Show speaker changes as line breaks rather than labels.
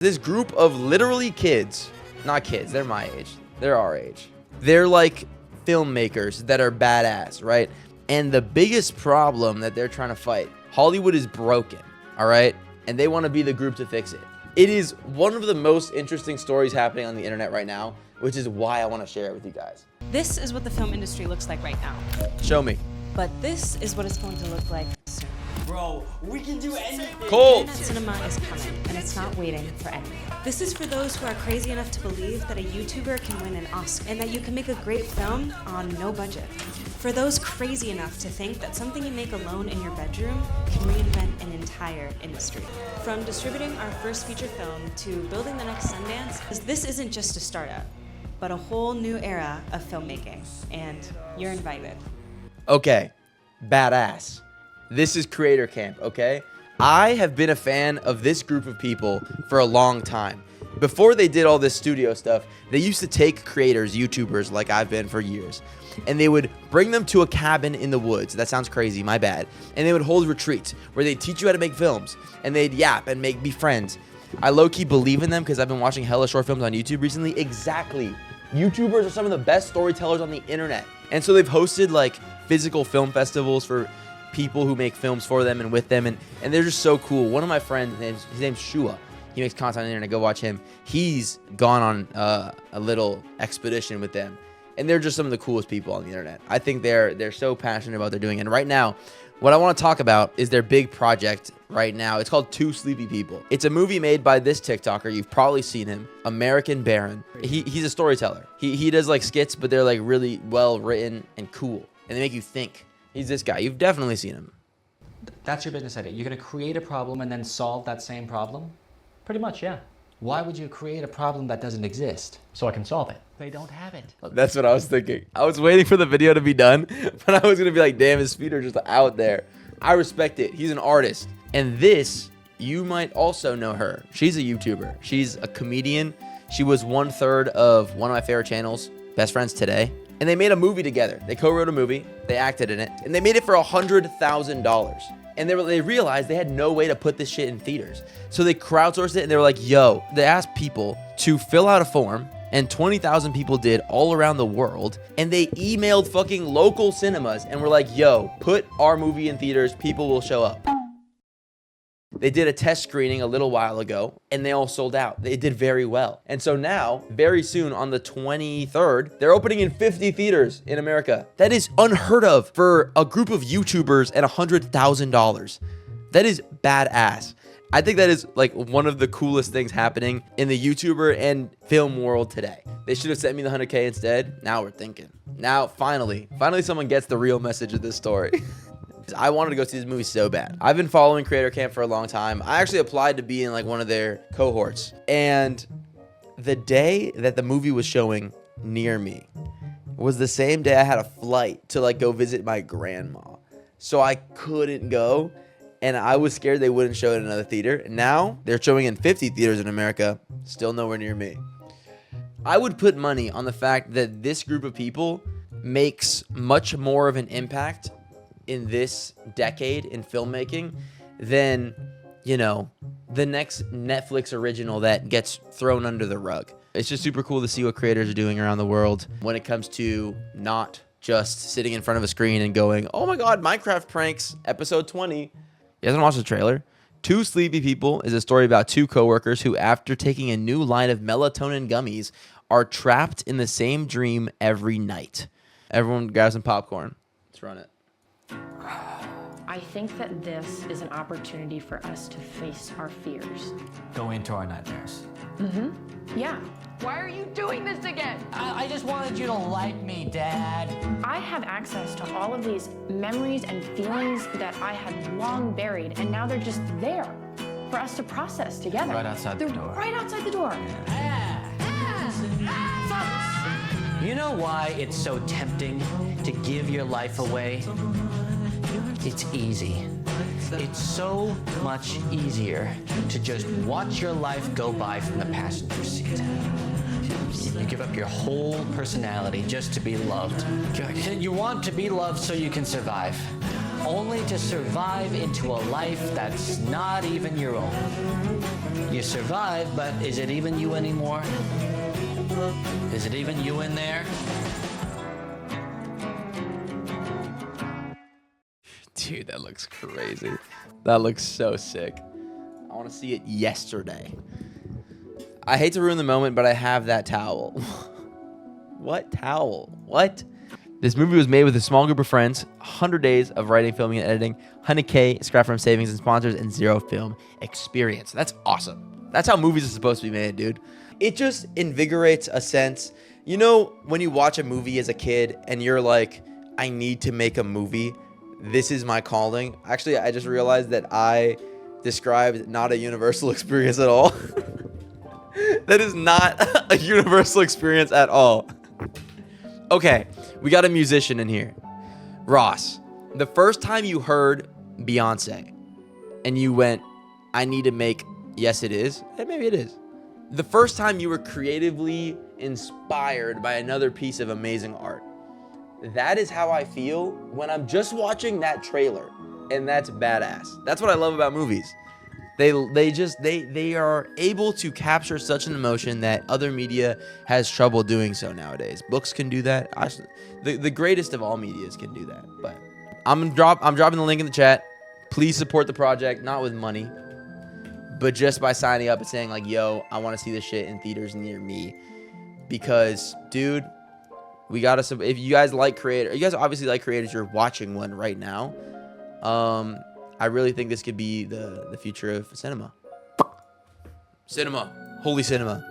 This group of literally kids, not kids, they're my age, they're our age. They're like filmmakers that are badass, right? And the biggest problem that they're trying to fight, Hollywood is broken, all right? And they want to be the group to fix it. It is one of the most interesting stories happening on the internet right now, which is why I want to share it with you guys.
This is what the film industry looks like right now.
Show me.
But this is what it's going to look like soon.
Bro, we can do anything.
Cold.
Internet cinema is coming, and it's not waiting for anyone. This is for those who are crazy enough to believe that a YouTuber can win an Oscar and that you can make a great film on no budget. For those crazy enough to think that something you make alone in your bedroom can reinvent an entire industry. From distributing our first feature film to building the next Sundance, this isn't just a startup, but a whole new era of filmmaking, and you're invited.
Okay, badass. This is Creator Camp, okay? I have been a fan of this group of people for a long time. Before they did all this studio stuff, they used to take creators, YouTubers like I've been for years, and they would bring them to a cabin in the woods. That sounds crazy, my bad. And they would hold retreats where they'd teach you how to make films, and they'd yap and be friends. I low-key believe in them because I've been watching hella short films on YouTube recently. Exactly. YouTubers are some of the best storytellers on the internet. And so they've hosted like physical film festivals for people who make films for them and with them, and they're just so cool. One of my friends, his name's Shua. He makes content on the internet. Go watch him. He's gone on a little expedition with them, and they're just some of the coolest people on the internet. I think they're so passionate about what they're doing. And right now, what I want to talk about is their big project right now. It's called Two Sleepy People. It's a movie made by this TikToker. You've probably seen him, American Baron. He's a storyteller. He does like skits, but they're like really well written and cool, and they make you think. He's this guy. You've definitely seen him.
That's your business idea. You're going to create a problem and then solve that same problem? Pretty much, yeah. Why would you create a problem that doesn't exist? So I can solve it. They don't have it.
That's what I was thinking. I was waiting for the video to be done, but I was going to be like, damn, his feet are just out there. I respect it. He's an artist. And this, you might also know her. She's a YouTuber. She's a comedian. She was 1/3 of one of my favorite channels, Best Friends Today. And they made a movie together. They co-wrote a movie, they acted in it, and they made it for $100,000. And they realized they had no way to put this shit in theaters. So they crowdsourced it, and they were like, yo, they asked people to fill out a form, and 20,000 people did all around the world, and they emailed fucking local cinemas and were like, yo, put our movie in theaters, people will show up. They did a test screening a little while ago, and they all sold out. They did very well. And so now, very soon, on the 23rd, they're opening in 50 theaters in America. That is unheard of for a group of YouTubers and $100,000. That is badass. I think that is like one of the coolest things happening in the YouTuber and film world today. They should have sent me the 100K instead. Now we're thinking. Now, finally someone gets the real message of this story. I wanted to go see this movie so bad. I've been following Creator Camp for a long time. I actually applied to be in like one of their cohorts. And the day that the movie was showing near me was the same day I had a flight to like go visit my grandma. So I couldn't go, and I was scared they wouldn't show it in another theater. Now they're showing in 50 theaters in America, still nowhere near me. I would put money on the fact that this group of people makes much more of an impact in this decade in filmmaking than, you know, the next Netflix original that gets thrown under the rug. It's just super cool to see what creators are doing around the world when it comes to not just sitting in front of a screen and going, oh my God, Minecraft pranks, episode 20. You guys wanna watch the trailer? Two Sleepy People is a story about two coworkers who, after taking a new line of melatonin gummies, are trapped in the same dream every night. Everyone grab some popcorn. Let's run it.
I think that this is an opportunity for us to face our fears.
Go into our nightmares.
Yeah.
Why are you doing this again?
I just wanted you to like me, Dad.
I have access to all of these memories and feelings that I had long buried, and now they're just there for us to process together.
Right outside the
They're
door.
right outside the door.
You know why it's so tempting to give your life away? It's easy. It's so much easier to just watch your life go by from the passenger seat. You give up your whole personality just to be loved. You want to be loved so you can survive. Only to survive into a life that's not even your own. You survived, but is it even you anymore? Is it even you in there?
Dude, that looks crazy. That looks so sick. I want to see it yesterday. I hate to ruin the moment, but I have that towel. What towel? What? This movie was made with a small group of friends, 100 days of writing, filming, and editing, 100K scrap from savings and sponsors, and 0 film experience. That's awesome. That's how movies are supposed to be made, dude. It just invigorates a sense. You know, when you watch a movie as a kid and you're like, I need to make a movie. This is my calling. Actually, I just realized that I described not a universal experience at all. That is not a universal experience at all. Okay, we got a musician in here. Ross, the first time you heard Beyonce and you went, I need to make Yes It Is, and maybe it is. The first time you were creatively inspired by another piece of amazing art. That is how I feel when I'm just watching that trailer, and that's badass. That's what I love about movies. They are able to capture such an emotion that other media has trouble doing so nowadays. Books can do that. The greatest of all medias can do that. But I'm dropping the link in the chat. Please support the project, not with money, but just by signing up and saying like, yo, I want to see this shit in theaters near me. Because, dude, we gotta. If you guys like creators, you guys obviously like creators. You're watching one right now. I really think this could be the future of cinema. Cinema, holy cinema.